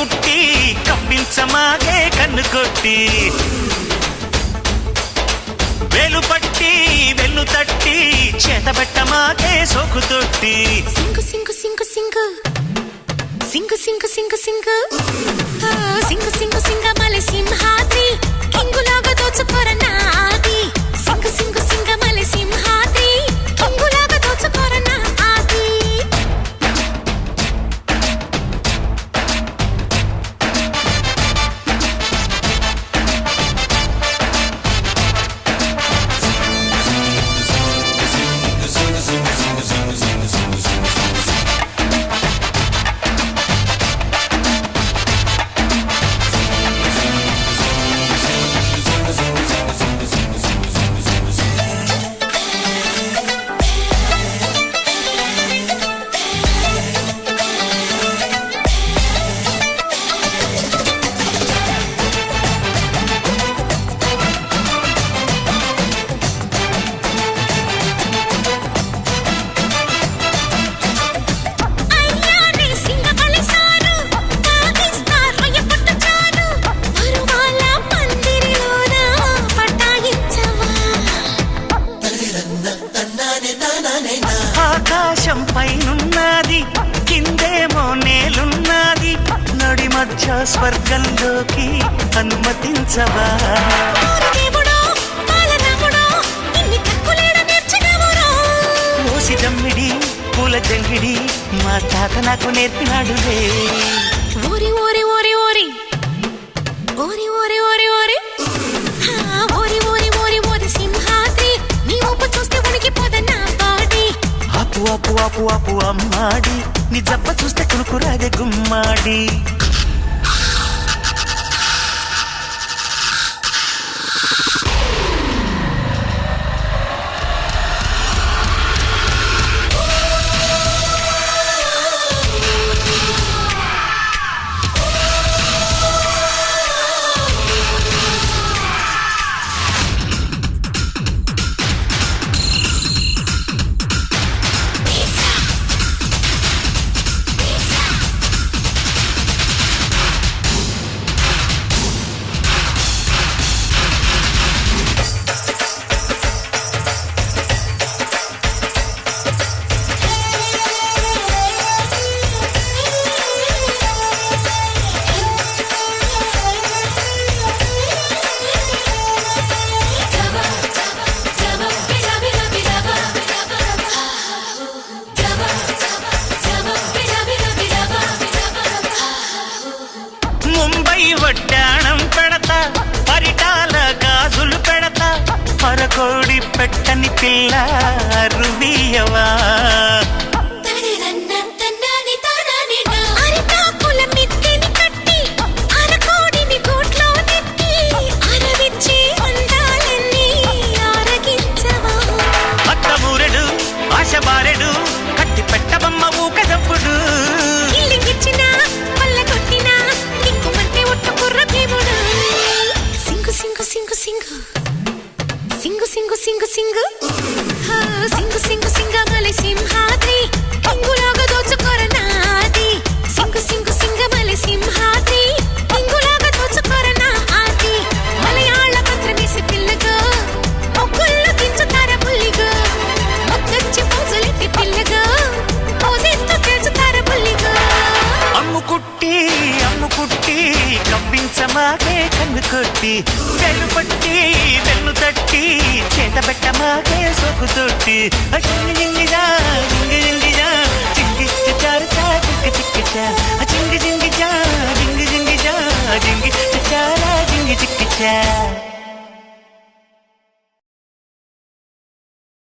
కుట్టి కప్పించమాగే కన్ను కొట్టి వేలు పట్టి వెన్ను తట్టి చేతబెట్టమాగే సోకు తొట్టి సింగు సింగు సింగు సింగు సింగు సింగు సింగు సింగు సింగు సింగు సింగమల సింహాద్రి కింగులాగా దోచుకోరనాది సింగు సింగు సింగమల సింహాద్రి కింగులాగా దోచుకోరనాది ఆకాశం పైనున్నది కిందేమో నేలున్నది నడి మధ్య స్వర్గంలోకి అనుమతించవా ఓసి జమ్మిడి పూల జంగిడి మా తాత నాకు నేర్పినాడులే ఓరి ఓరి ఓరి ఓరి ఓరి ఓరి ఓరి ఓరి ఓరి ఓరి ఓరి ఓరి సింహాద్రి నీ ఊపు చూస్తే ఉనికిపోదన్నా బాడీ ఆపు ఆపు ఆపు ఆపు అమ్మాడి నీ జబ్బ చూస్తే కునుకురాగే గుమ్మాడి వడ్డాణం పెడతా పరిటాల గాజులు పెడతా పరకోడి పెట్టని పిల్ల రువియవా అత్తమూరెడు ఆశబారెడు కట్టి పెట్టబమ్మ ఊకదప్పుడు సింగు సింగు సింగు సింగు సింగు సింగు సింగమల సింహాద్రి కింగులాగా దోచుకోరనాది సింగు సింగు సింగమల సింహాద్రి కింగులాగా దోచుకోరనాది మలయాళ పత్రమేసి పిల్లగా ఒక్కుల్లో కించుతార బుల్లిగా ముద్దొచ్చి పూజలెట్టి పిల్లగా పూజెత్తు తెలుసుతార బుల్లిగా అమ్ముకుట్టి కవ్వించమాగే కన్ను కొట్టి వెలు పట్టి వెన్ను తట్టి చేతబెట్టమాగే సోకు తొట్టి జింగి జింగిజా జింగి జింగిజా జింగి చిచారుచా చిక్కి చిక్కిచా జింగి జింగిజా జింగి జింగిజా జింగి చిచారా జింగి చిక్కిచా